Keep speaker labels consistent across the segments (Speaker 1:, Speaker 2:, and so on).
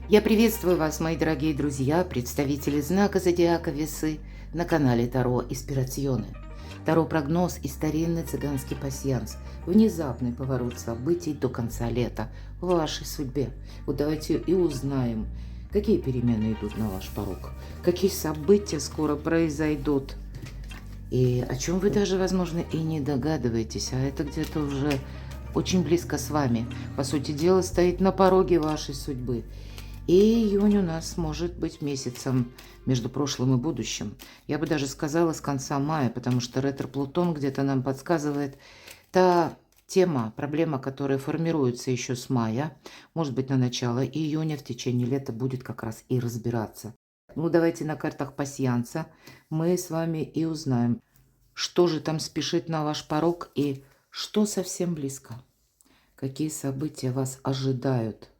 Speaker 1: Я приветствую вас, мои дорогие друзья, представители знака зодиака Весы на канале Таро Инспирационе. Таро-прогноз и старинный цыганский пасьянс. Внезапный поворот событий до конца лета в вашей судьбе. Вот давайте и узнаем, какие перемены идут на ваш порог, какие события скоро произойдут, и о чем вы даже, возможно, и не догадываетесь, а это где-то уже очень близко с вами. По сути дела, стоит на пороге вашей судьбы. И июнь у нас может быть месяцем между прошлым и будущим. Я бы даже сказала с конца мая, потому что ретро-Плутон где-то нам подсказывает та тема, проблема, которая формируется еще с мая, может быть на начало июня, в течение лета будет как раз и разбираться. Ну, давайте на картах пасьянса мы с вами и узнаем, что же там спешит на ваш порог и что совсем близко. Какие события вас ожидают.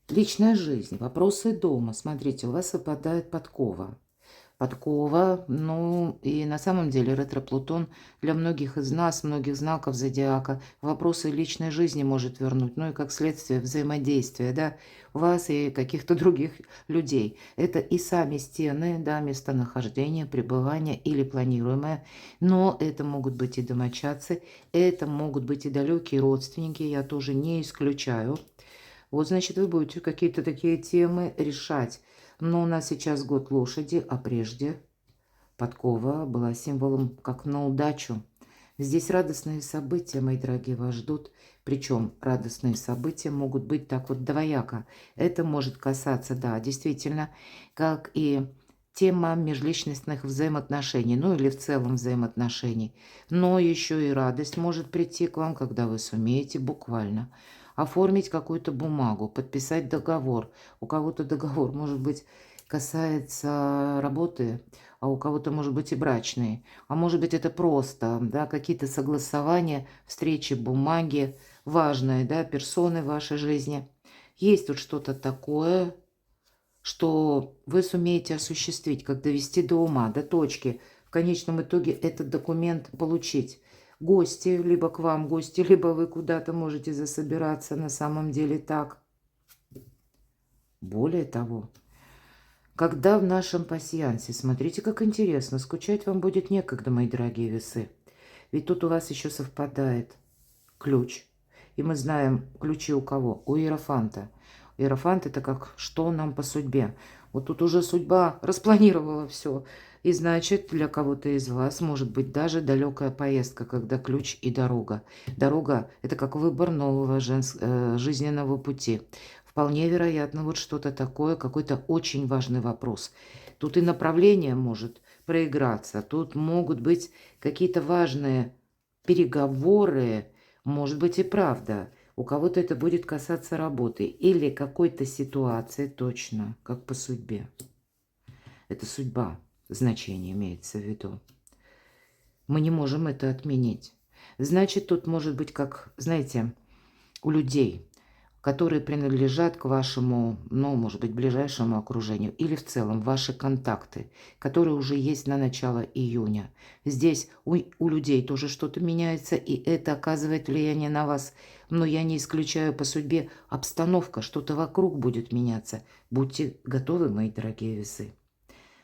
Speaker 1: Личная жизнь, вопросы дома. Смотрите, у вас выпадает подкова. Подкова, ну и на самом деле ретро-Плутон для многих из нас, многих знаков зодиака, вопросы личной жизни может вернуть, ну и как следствие взаимодействия, да, вас и каких-то других людей. Это и сами стены, да, местонахождение, пребывание или планируемое, но это могут быть и домочадцы, это могут быть и далекие родственники, я тоже не исключаю. Вот, значит, вы будете какие-то такие темы решать. Но у нас сейчас год лошади, а прежде подкова была символом как на удачу. Здесь радостные события, мои дорогие, вас ждут. Причем радостные события могут быть так вот двояко. Это может касаться, да, действительно, как и тема межличностных взаимоотношений, ну или в целом взаимоотношений. Но еще и радость может прийти к вам, когда вы сумеете буквально оформить какую-то бумагу, подписать договор. У кого-то договор, может быть, касается работы, а у кого-то, может быть, и брачные. А может быть, это просто, да, какие-то согласования, встречи, бумаги, важные, да, персоны в вашей жизни. Есть тут что-то такое, что вы сумеете осуществить, как довести до ума, до точки. В конечном итоге этот документ получить. Гости, либо к вам гости, либо вы куда-то можете засобираться, на самом деле так. Более того, когда в нашем пасьянсе, смотрите, как интересно, скучать вам будет некогда, мои дорогие весы. Ведь тут у вас еще совпадает ключ. И мы знаем, ключи у кого? У Иерофанта. Иерофант — это как что нам по судьбе. Вот тут уже судьба распланировала все. И значит, для кого-то из вас может быть даже далекая поездка, когда ключ и дорога. Дорога — это как выбор нового жизненного пути. Вполне вероятно, вот что-то такое, какой-то очень важный вопрос. Тут и направление может проиграться, тут могут быть какие-то важные переговоры, может быть и правда. У кого-то это будет касаться работы или какой-то ситуации точно, как по судьбе. Это судьба, значение имеется в виду. Мы не можем это отменить. Значит, тут может быть как, знаете, у людей, которые принадлежат к вашему, ну, может быть, ближайшему окружению или в целом ваши контакты, которые уже есть на начало июня. Здесь у людей тоже что-то меняется, и это оказывает влияние на вас. Но я не исключаю по судьбе обстановка, что-то вокруг будет меняться. Будьте готовы, мои дорогие весы.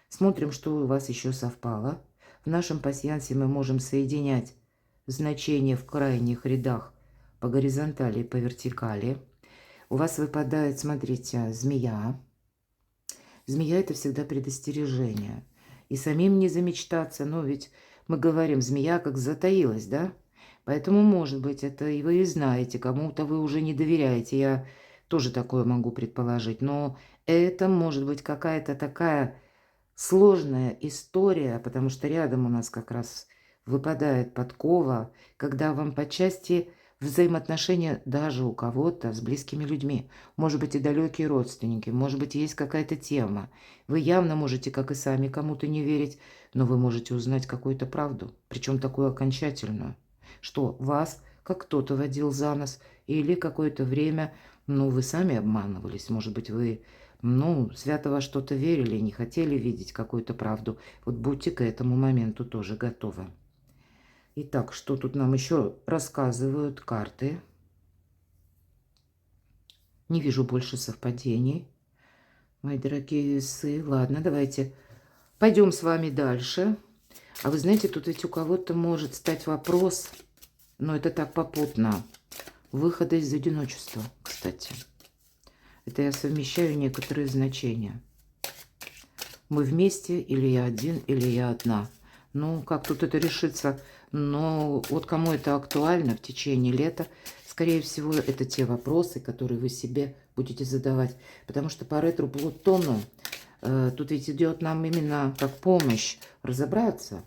Speaker 1: Смотрим, что у вас еще совпало. В нашем пасьянсе мы можем соединять значения в крайних рядах по горизонтали и по вертикали. У вас выпадает, смотрите, змея. Змея — это всегда предостережение. И самим не замечтаться, но ведь мы говорим, змея как затаилась, да? Поэтому, может быть, это и вы и знаете, кому-то вы уже не доверяете. Я тоже такое могу предположить. Но это может быть какая-то такая сложная история, потому что рядом у нас как раз выпадает подкова, когда вам по части взаимоотношения даже у кого-то с близкими людьми, может быть и далекие родственники, может быть есть какая-то тема. Вы явно можете, как и сами, кому-то не верить, но вы можете узнать какую-то правду, причем такую окончательную, что вас как кто-то водил за нос или какое-то время, ну, вы сами обманывались, может быть, вы свято во что-то верили, не хотели видеть какую-то правду. Вот будьте к этому моменту тоже готовы. Итак, что тут нам еще рассказывают карты? Не вижу больше совпадений. Мои дорогие весы. Ладно, давайте пойдем с вами дальше. А вы знаете, тут ведь у кого-то может стать вопрос, но это так попутно, выхода из одиночества, кстати. Это я совмещаю некоторые значения. Мы вместе, или я один, или я одна. Ну, как тут это решится? Но вот кому это актуально в течение лета, скорее всего, это те вопросы, которые вы себе будете задавать. Потому что по ретро-Плутону тут ведь идет нам именно как помощь разобраться,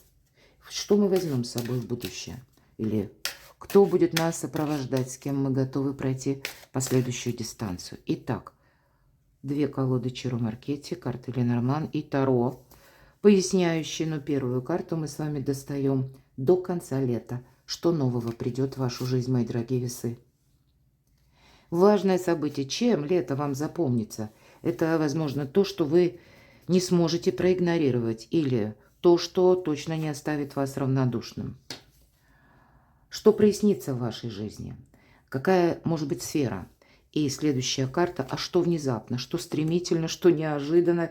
Speaker 1: что мы возьмем с собой в будущее. Или кто будет нас сопровождать, с кем мы готовы пройти последующую дистанцию. Итак, две колоды Чиро Маркетти, карты Ленорман и Таро, поясняющие, но первую карту мы с вами достаем до конца лета. Что нового придет в вашу жизнь, мои дорогие весы? Важное событие. Чем лето вам запомнится? Это, возможно, то, что вы не сможете проигнорировать, или то, что точно не оставит вас равнодушным. Что прояснится в вашей жизни? Какая может быть сфера? И следующая карта. А что внезапно? Что стремительно? Что неожиданно?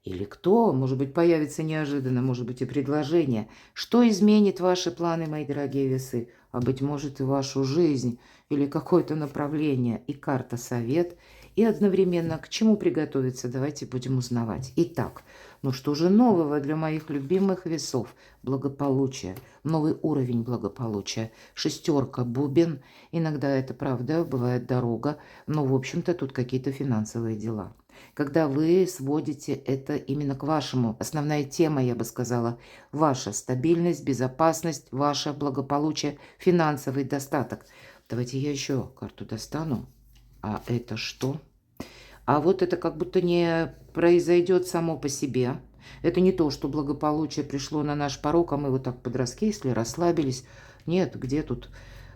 Speaker 1: Или кто? Может быть, появится неожиданно, может быть, и предложение. Что изменит ваши планы, мои дорогие весы? А быть может, и вашу жизнь, или какое-то направление. И карта совет. И одновременно к чему приготовиться, давайте будем узнавать. Итак, ну что же нового для моих любимых весов? Благополучие, новый уровень благополучия. Шестерка, бубен. Иногда это правда, бывает дорога, но в общем-то тут какие-то финансовые дела. Когда вы сводите это именно к вашему, основная тема, я бы сказала, ваша стабильность, безопасность, ваше благополучие, финансовый достаток. Давайте я еще карту достану. А это что? А вот это как будто не произойдет само по себе. Это не то, что благополучие пришло на наш порог, а мы вот так подраскисли, расслабились. Нет, где тут?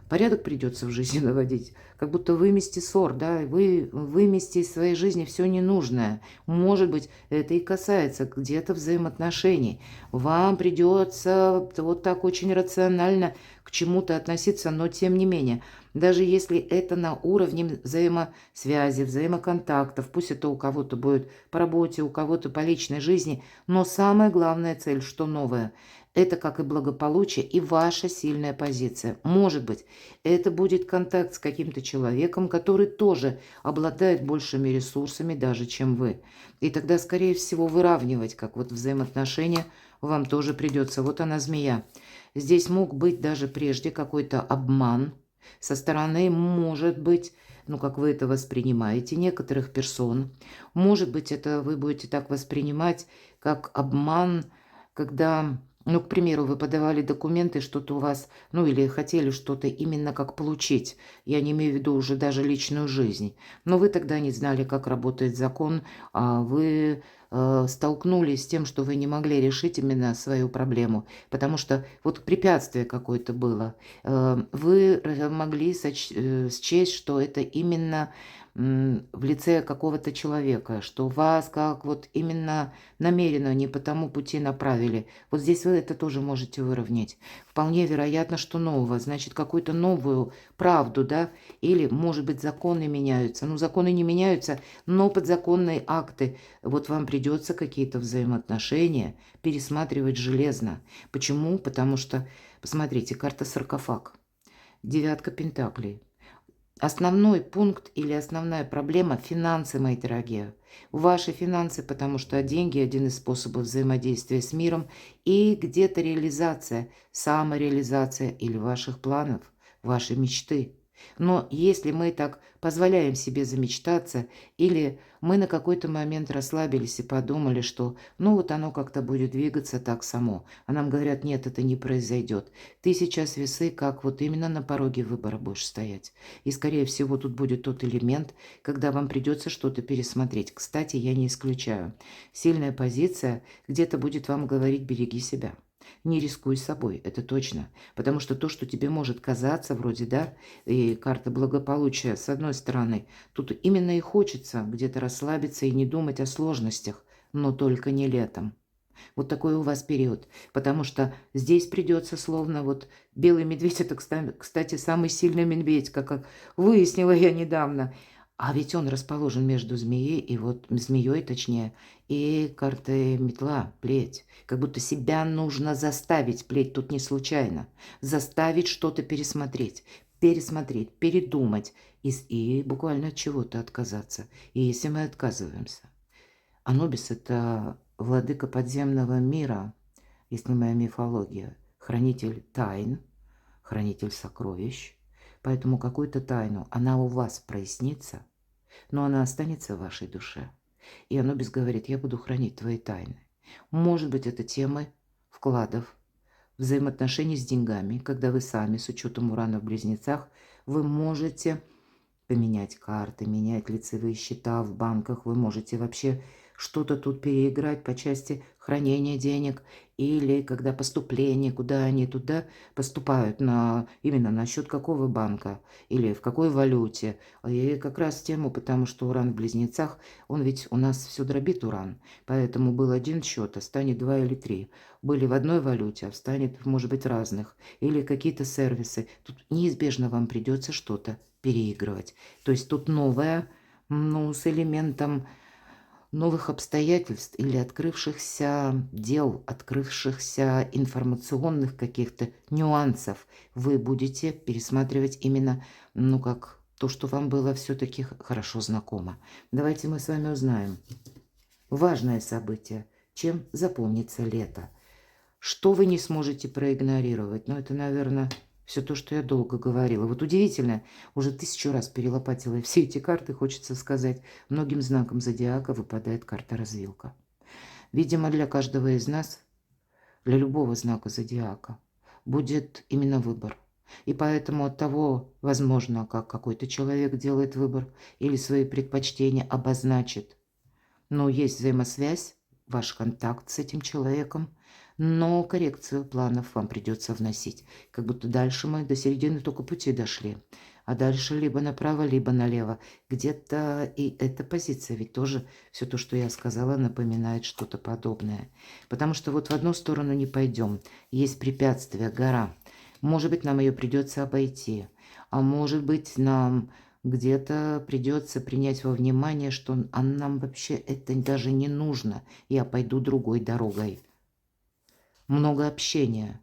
Speaker 1: Порядок придется в жизни наводить. Как будто вымести ссор, да, вы вымести из своей жизни все ненужное. Может быть, это и касается где-то взаимоотношений. Вам придется вот так очень рационально к чему-то относиться, но тем не менее, даже если это на уровне взаимосвязи, взаимоконтактов, пусть это у кого-то будет по работе, у кого-то по личной жизни, но самая главная цель, что новое, это, как и благополучие, и ваша сильная позиция. Может быть, это будет контакт с каким-то человеком, который тоже обладает большими ресурсами даже, чем вы. И тогда, скорее всего, выравнивать, как вот взаимоотношения, вам тоже придется. Вот она, змея. Здесь мог быть даже прежде какой-то обман со стороны, может быть, ну, как вы это воспринимаете, некоторых персон. Может быть, это вы будете так воспринимать, как обман, когда... Ну, к примеру, вы подавали документы, что-то у вас, ну, или хотели что-то именно как получить. Я не имею в виду уже даже личную жизнь. Но вы тогда не знали, как работает закон, а вы столкнулись с тем, что вы не могли решить именно свою проблему, потому что вот препятствие какое-то было. Вы могли счесть, что это именно в лице какого-то человека, что вас как вот именно намеренно не по тому пути направили. Вот здесь вы это тоже можете выровнять. Вполне вероятно, что нового, значит, какую-то новую правду, да, или, может быть, законы меняются. Ну, законы не меняются, но подзаконные акты. Вот вам придется какие-то взаимоотношения пересматривать железно. Почему? Потому что, посмотрите, карта саркофаг, девятка пентаклей. Основной пункт или основная проблема – финансы, мои дорогие. Ваши финансы, потому что деньги – один из способов взаимодействия с миром, и где-то реализация, самореализация или ваших планов, вашей мечты. Но если мы так позволяем себе замечтаться, или мы на какой-то момент расслабились и подумали, что ну вот оно как-то будет двигаться так само, а нам говорят, нет, это не произойдет. Ты сейчас весы, как вот именно на пороге выбора будешь стоять. И, скорее всего, тут будет тот элемент, когда вам придется что-то пересмотреть. Кстати, я не исключаю. Сильная позиция где-то будет вам говорить «береги себя». Не рискуй собой, это точно. Потому что то, что тебе может казаться вроде, да, и карта благополучия, с одной стороны, тут именно и хочется где-то расслабиться и не думать о сложностях, но только не летом. Вот такой у вас период, потому что здесь придется словно вот белый медведь, это, кстати, самый сильный медведь, как выяснила я недавно. А ведь он расположен между змеей и вот змеей, точнее, и картой метла, плеть. Как будто себя нужно заставить, плеть тут не случайно, заставить что-то пересмотреть, передумать и буквально от чего-то отказаться. И если мы отказываемся, Анубис – это владыка подземного мира, если моя мифология, хранитель тайн, хранитель сокровищ. Поэтому какую-то тайну, она у вас прояснится, но она останется в вашей душе. И Анубис говорит, я буду хранить твои тайны. Может быть, это темы вкладов, взаимоотношений с деньгами, когда вы сами, с учетом Урана в Близнецах, вы можете поменять карты, менять лицевые счета в банках. Вы можете вообще что-то тут переиграть по части хранения денег или когда поступление, куда они туда поступают, именно на счет какого банка или в какой валюте. И как раз тему, потому что Уран в Близнецах, он ведь у нас все дробит Уран. Поэтому был один счет, а станет 2 или 3. Были в одной валюте, а станет, может быть, разных. Или какие-то сервисы. Тут неизбежно вам придется что-то переигрывать. То есть тут новое, с элементом новых обстоятельств или открывшихся дел, открывшихся информационных каких-то нюансов. Вы будете пересматривать именно, как то, что вам было все-таки хорошо знакомо. Давайте мы с вами узнаем. Важное событие. Чем запомнится лето? Что вы не сможете проигнорировать? Это, наверное, все то, что я долго говорила. Вот удивительно, уже 1000 раз перелопатила все эти карты, хочется сказать, многим знаком зодиака выпадает карта развилка. Видимо, для каждого из нас, для любого знака зодиака, будет именно выбор. И поэтому от того, возможно, как какой-то человек делает выбор или свои предпочтения обозначит, но есть взаимосвязь, ваш контакт с этим человеком, но коррекцию планов вам придется вносить. Как будто дальше мы до середины только пути дошли. А дальше либо направо, либо налево. Где-то и эта позиция ведь тоже все то, что я сказала, напоминает что-то подобное. Потому что вот в одну сторону не пойдем. Есть препятствие, гора. Может быть, нам ее придется обойти. А может быть, нам где-то придется принять во внимание, что нам вообще это даже не нужно. Я пойду другой дорогой. Много общения.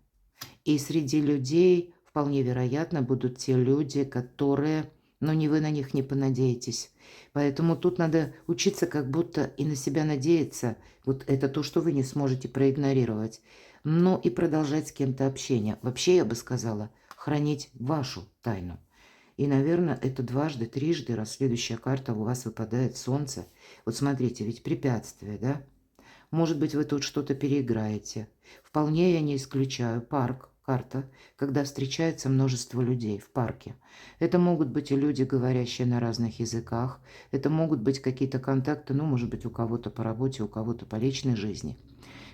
Speaker 1: И среди людей вполне вероятно будут те люди, которые, не вы на них не понадеетесь. Поэтому тут надо учиться как будто и на себя надеяться. Вот это то, что вы не сможете проигнорировать. Но и продолжать с кем-то общение. Вообще, я бы сказала, хранить вашу тайну. И, наверное, это дважды, трижды, раз следующая карта у вас выпадает солнце. Вот смотрите, ведь препятствие, да? Может быть, вы тут что-то переиграете. Вполне я не исключаю парк, карта, когда встречается множество людей в парке. Это могут быть и люди, говорящие на разных языках. Это могут быть какие-то контакты, может быть, у кого-то по работе, у кого-то по личной жизни.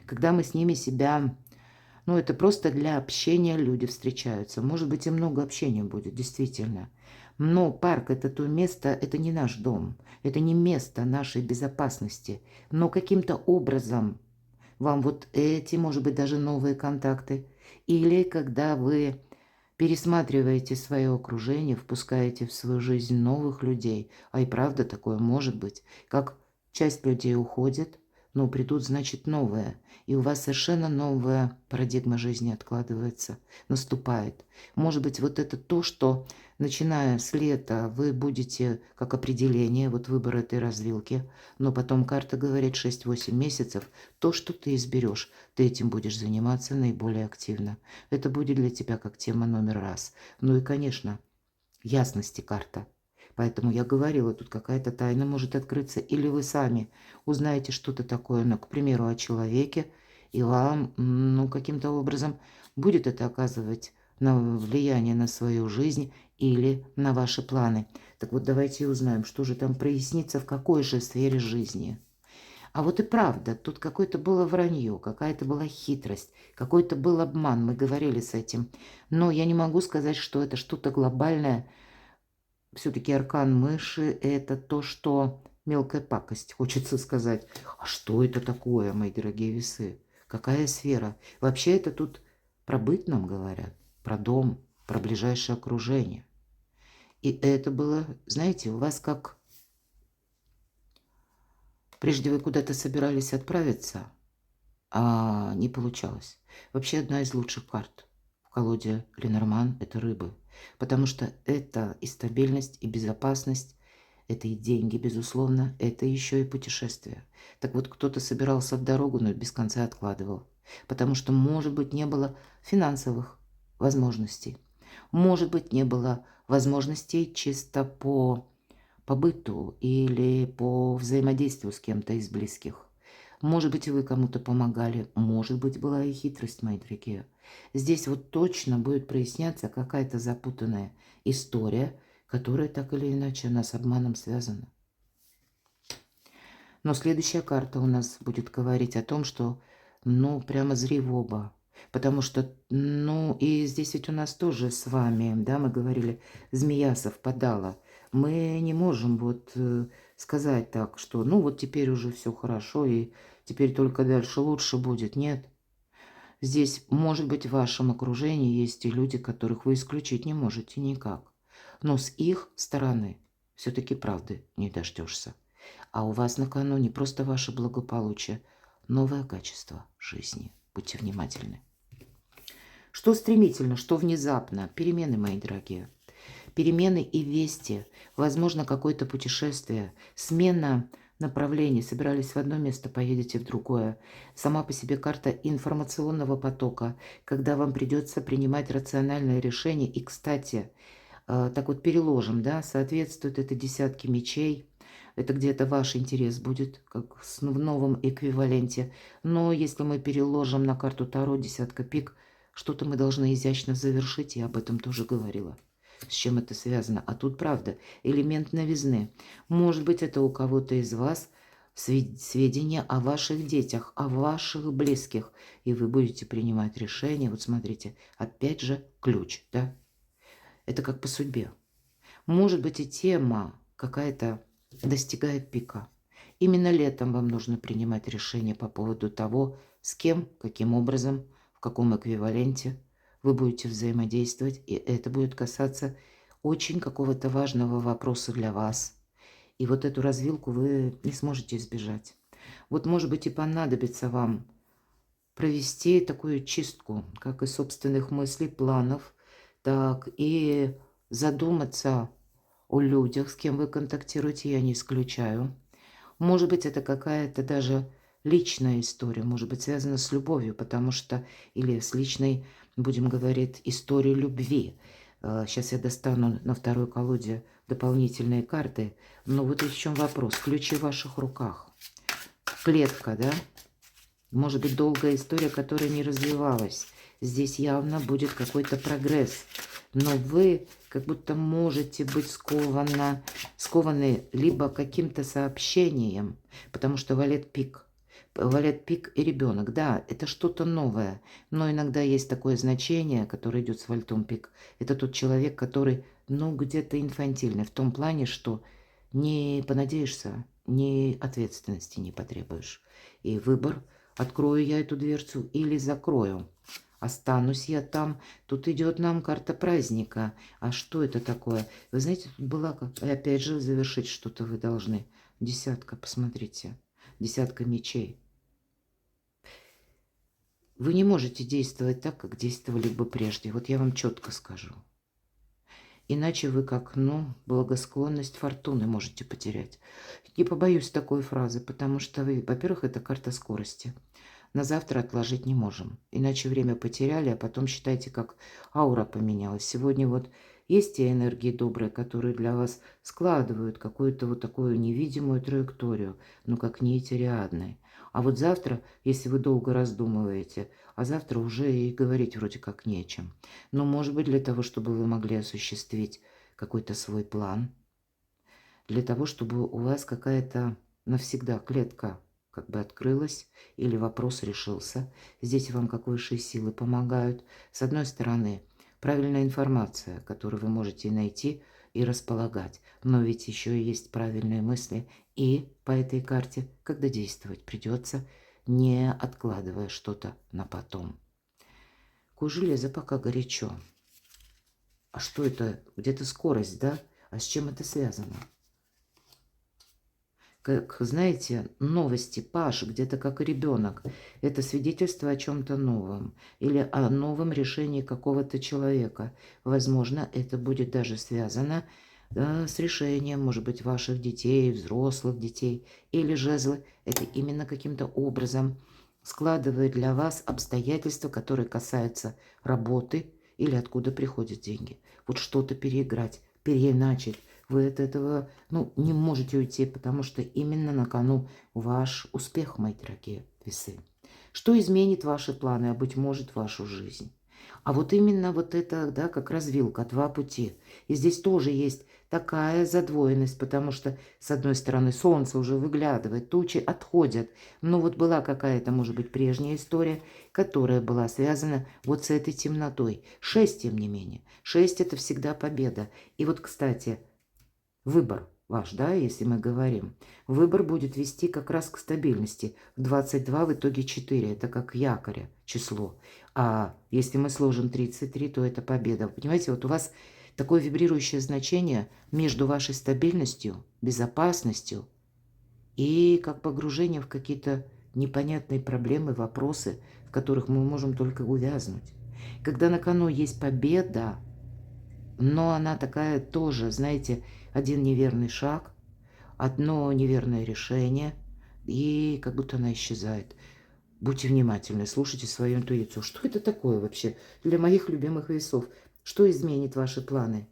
Speaker 1: Когда мы с ними себя... это просто для общения люди встречаются. Может быть, и много общения будет, действительно. Но парк – это то место, это не наш дом. Это не место нашей безопасности. Но каким-то образом вам вот эти, может быть, даже новые контакты. Или когда вы пересматриваете свое окружение, впускаете в свою жизнь новых людей. А и правда такое может быть. Как часть людей уходит, но придут, значит, новые. И у вас совершенно новая парадигма жизни откладывается, наступает. Может быть, вот это то, что, начиная с лета, вы будете, как определение, вот выбор этой развилки, но потом карта говорит 6-8 месяцев, то, что ты изберешь, ты этим будешь заниматься наиболее активно. Это будет для тебя как тема номер раз. И, конечно, ясности карта. Поэтому я говорила, тут какая-то тайна может открыться, или вы сами узнаете что-то такое, к примеру, о человеке, и вам, каким-то образом будет это оказывать влияние на свою жизнь или на ваши планы. Так вот, давайте узнаем, что же там прояснится, в какой же сфере жизни. А вот и правда, тут какое-то было вранье, какая-то была хитрость, какой-то был обман, мы говорили с этим. Но я не могу сказать, что это что-то глобальное. Все-таки аркан мыши – это то, что мелкая пакость, хочется сказать. А что это такое, мои дорогие весы? Какая сфера? Вообще это тут про быт нам говорят, про дом, про ближайшее окружение. И это было, знаете, у вас как Прежде вы куда-то собирались отправиться, а не получалось. Вообще одна из лучших карт в колоде Ленорман — это рыбы, потому что это и стабильность, и безопасность, это и деньги, безусловно, это еще и путешествие. Так вот, кто-то собирался в дорогу, но без конца откладывал, потому что, может быть, не было финансовых возможностей, может быть, не было возможностей чисто по быту или по взаимодействию с кем-то из близких. Может быть, и вы кому-то помогали, может быть, была и хитрость, мои дорогие. Здесь вот точно будет проясняться какая-то запутанная история, которая так или иначе у нас обманом связана. Но следующая карта у нас будет говорить о том, что, ну, прямо зри в оба. Потому что, ну, и здесь ведь у нас тоже с вами, да, мы говорили, змея совпадала. Мы не можем вот сказать так, что, ну, вот теперь уже все хорошо, и теперь только дальше лучше будет. Нет. Здесь, может быть, в вашем окружении есть и люди, которых вы исключить не можете никак. Но с их стороны все-таки правды не дождешься. А у вас на кону не просто ваше благополучие, новое качество жизни. Будьте внимательны. Что стремительно, что внезапно. Перемены, мои дорогие. Перемены и вести. Возможно, какое-то путешествие. Смена направлений. Собирались в одно место, поедете в другое. Сама по себе карта информационного потока, когда вам придется принимать рациональное решение. И, кстати, так вот переложим, да, соответствует это десятке мечей. Это где-то ваш интерес будет, как в новом эквиваленте. Но если мы переложим на карту Таро десятка пик, что-то мы должны изящно завершить, я об этом тоже говорила. С чем это связано? А тут правда, элемент новизны. Может быть, это у кого-то из вас сведения о ваших детях, о ваших близких, и вы будете принимать решение. Вот смотрите, опять же ключ, да? Это как по судьбе. Может быть, и тема какая-то достигает пика. Именно летом вам нужно принимать решение по поводу того, с кем, каким образом, в каком эквиваленте вы будете взаимодействовать. И это будет касаться очень какого-то важного вопроса для вас. И вот эту развилку вы не сможете избежать. Вот, может быть, и понадобится вам провести такую чистку, как и собственных мыслей, планов, так и задуматься о людях, с кем вы контактируете, я не исключаю. Может быть, это какая-то даже личная история, может быть, связана с любовью, потому что, или с личной, будем говорить, историей любви. Сейчас я достану на второй колоде дополнительные карты. Но вот и в чем вопрос. Ключи в ваших руках. Клетка, да? Может быть, долгая история, которая не развивалась. Здесь явно будет какой-то прогресс. Но вы как будто можете быть скованы либо каким-то сообщением, потому что валет пик. Валет пик и ребенок. Да, это что-то новое. Но иногда есть такое значение, которое идет с вальтом пик. Это тот человек, который, ну, где-то инфантильный. В том плане, что не понадеешься, ни ответственности не потребуешь. И выбор: открою я эту дверцу или закрою. Останусь я там. Тут идет нам карта праздника. А что это такое? Вы знаете, тут была, опять же, завершить что-то вы должны. Десятка, посмотрите. Десятка мечей. Вы не можете действовать так, как действовали бы прежде. Вот я вам четко скажу. Иначе вы как, ну, благосклонность фортуны можете потерять. Не побоюсь такой фразы, потому что вы, во-первых, это карта скорости. На завтра отложить не можем. Иначе время потеряли, а потом считайте, как аура поменялась. Сегодня вот есть те энергии добрые, которые для вас складывают какую-то вот такую невидимую траекторию, ну как нить Ариадны. А вот завтра, если вы долго раздумываете, а завтра уже и говорить вроде как нечем. Но, может быть, для того, чтобы вы могли осуществить какой-то свой план, для того, чтобы у вас какая-то навсегда клетка как бы открылась или вопрос решился. Здесь вам как высшие силы помогают. С одной стороны, правильная информация, которую вы можете найти и располагать. Но ведь еще и есть правильные мысли. И по этой карте, когда действовать придется, не откладывая что-то на потом. Куй железо пока горячо. А что это? Где-то скорость, да? А с чем это связано? как, знаете, новости, Паш, где-то как ребенок. Это свидетельство о чем-то новом или о новом решении какого-то человека. Возможно, это будет даже связано с решением, может быть, ваших детей, взрослых детей. Или жезлы это именно каким-то образом складывают для вас обстоятельства, которые касаются работы или откуда приходят деньги. Вот что-то переиграть, переиначить. Вы от этого, не можете уйти, потому что именно на кону ваш успех, мои дорогие весы. Что изменит ваши планы, а быть может, вашу жизнь? А вот именно вот это, да, как развилка, два пути. И здесь тоже есть такая задвоенность, потому что, с одной стороны, солнце уже выглядывает, тучи отходят. Но вот была какая-то, может быть, прежняя история, которая была связана вот с этой темнотой. 6, тем не менее. 6 – это всегда победа. И вот, кстати, выбор ваш, да, если мы говорим. Выбор будет вести как раз к стабильности. 22 в итоге 4, это как якоря число. А если мы сложим 33, то это победа. Понимаете, вот у вас такое вибрирующее значение между вашей стабильностью, безопасностью и как погружение в какие-то непонятные проблемы, вопросы, в которых мы можем только увязнуть. Когда на кону есть победа, но она такая тоже, знаете, один неверный шаг, одно неверное решение, и как будто она исчезает. Будьте внимательны, слушайте свою интуицию. Что это такое вообще для моих любимых весов? Что изменит ваши планы?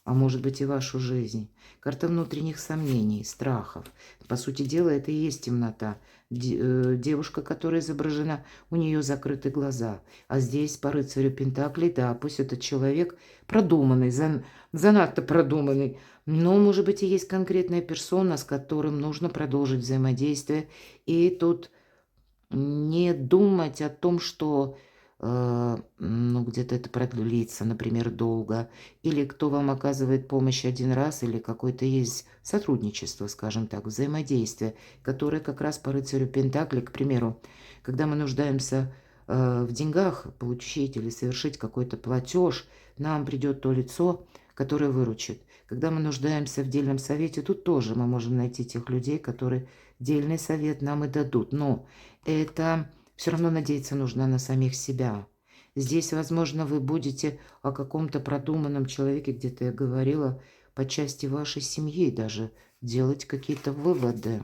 Speaker 1: А может быть и вашу жизнь. Карта внутренних сомнений, страхов. По сути дела, это и есть темнота. Девушка, которая изображена, у нее закрыты глаза. А здесь по рыцарю Пентаклей, да, пусть этот человек продуманный, занадто продуманный, но, может быть, и есть конкретная персона, с которым нужно продолжить взаимодействие. И тут не думать о том, что где-то это продлится, например, долго, или кто вам оказывает помощь один раз, или какое-то есть сотрудничество, скажем так, взаимодействие, которое как раз по рыцарю Пентакли, к примеру, когда мы нуждаемся в деньгах, получить или совершить какой-то платеж, нам придет то лицо, которое выручит. Когда мы нуждаемся в дельном совете, тут тоже мы можем найти тех людей, которые дельный совет нам и дадут. Но это все равно надеяться нужно на самих себя. Здесь, возможно, вы будете о каком-то продуманном человеке, где-то я говорила, по части вашей семьи даже делать какие-то выводы.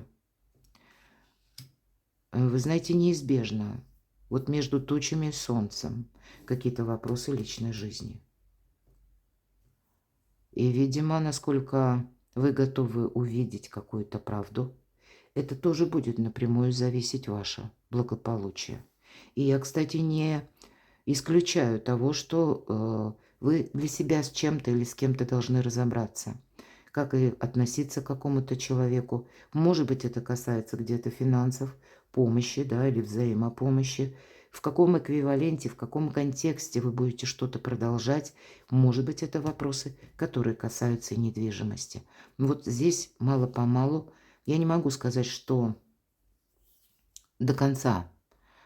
Speaker 1: Вы знаете, неизбежно. Вот между тучами и солнцем какие-то вопросы личной жизни. И, видимо, насколько вы готовы увидеть какую-то правду, это тоже будет напрямую зависеть ваше благополучие. И я, кстати, не исключаю того, что вы для себя с чем-то или с кем-то должны разобраться. Как и относиться к какому-то человеку. Может быть, это касается где-то финансов, помощи, да, или взаимопомощи. В каком эквиваленте, в каком контексте вы будете что-то продолжать. Может быть, это вопросы, которые касаются и недвижимости. Вот здесь мало-помалу я не могу сказать, что до конца.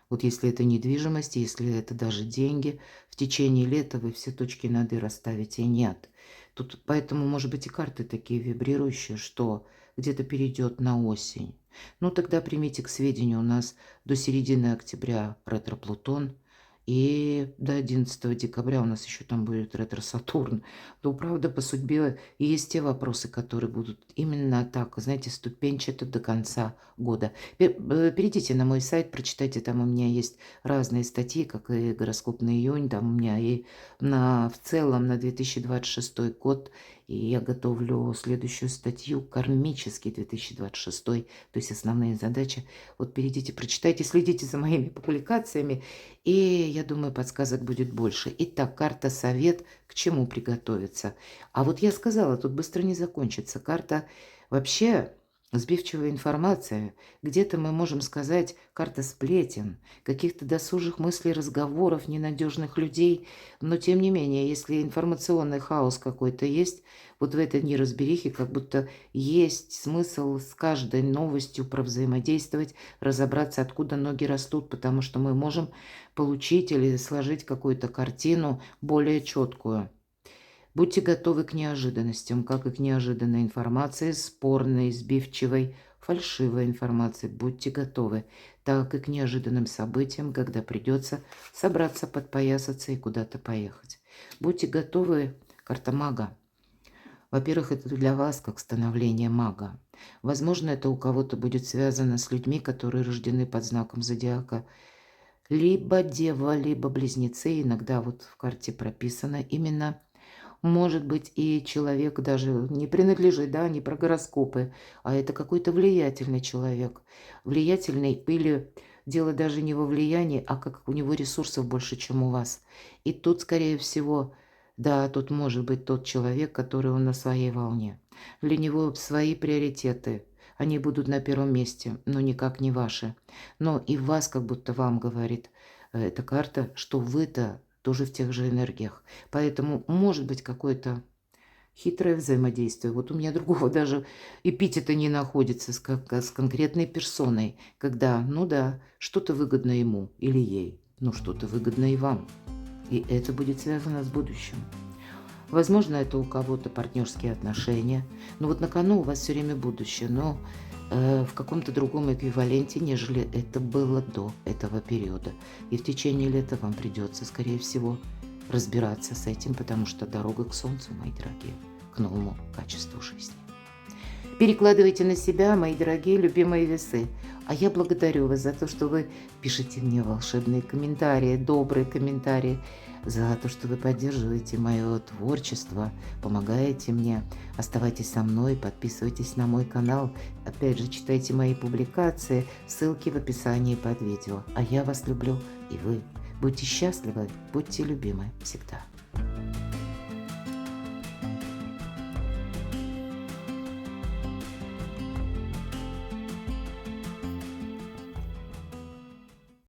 Speaker 1: Вот если это недвижимость, если это даже деньги, в течение лета вы все точки над «и» расставите. Нет. Тут поэтому, может быть, и карты такие вибрирующие, что где-то перейдет на осень. Ну, тогда примите к сведению, у нас до середины октября ретро-Плутон, и до 11 декабря у нас еще там будет ретро-Сатурн. То, правда, по судьбе есть те вопросы, которые будут именно так, знаете, ступенчато до конца года. Перейдите на мой сайт, прочитайте, там у меня есть разные статьи, как и гороскоп на июнь, там у меня и в целом на 2026 год, и я готовлю следующую статью «Кармический 2026», то есть основные задачи. Вот перейдите, прочитайте, следите за моими публикациями, и я думаю, подсказок будет больше. Итак, карта «Совет», к чему приготовиться. А вот я сказала, тут быстро не закончится. Карта вообще сбивчивая информация. Где-то мы можем сказать карта сплетен, каких-то досужих мыслей, разговоров, ненадежных людей. Но тем не менее, если информационный хаос какой-то есть, вот в этой неразберихе как будто есть смысл с каждой новостью провзаимодействовать, разобраться, откуда ноги растут, потому что мы можем получить или сложить какую-то картину более четкую. Будьте готовы к неожиданностям, как и к неожиданной информации, спорной, сбивчивой, фальшивой информации. Будьте готовы, так и к неожиданным событиям, когда придется собраться, подпоясаться и куда-то поехать. Будьте готовы, карта мага. Во-первых, это для вас как становление мага. Возможно, это у кого-то будет связано с людьми, которые рождены под знаком зодиака. Либо дева, либо близнецы. Иногда вот в карте прописано именно. Может быть, и человек даже не принадлежит, да, не про гороскопы, а это какой-то влиятельный человек. Влиятельный или дело даже не во влиянии, а как у него ресурсов больше, чем у вас. И тут, скорее всего, да, тут может быть тот человек, который он на своей волне. Для него свои приоритеты. Они будут на первом месте, но никак не ваши. Но и вас, как будто вам говорит эта карта, что вы-то тоже в тех же энергиях. Поэтому может быть какое-то хитрое взаимодействие. Вот у меня другого даже эпитета не находится с конкретной персоной, когда, ну да, что-то выгодно ему или ей, но что-то выгодно и вам. И это будет связано с будущим. Возможно, это у кого-то партнерские отношения. Но вот на кону у вас все время будущее, но в каком-то другом эквиваленте, нежели это было до этого периода. И в течение лета вам придется, скорее всего, разбираться с этим, потому что дорога к солнцу, мои дорогие, к новому качеству жизни. Перекладывайте на себя, мои дорогие, любимые весы. А я благодарю вас за то, что вы пишете мне волшебные комментарии, добрые комментарии, за то, что вы поддерживаете мое творчество, помогаете мне. Оставайтесь со мной, подписывайтесь на мой канал. Опять же, читайте мои публикации, ссылки в описании под видео. А я вас люблю, и вы. Будьте счастливы, будьте любимы всегда.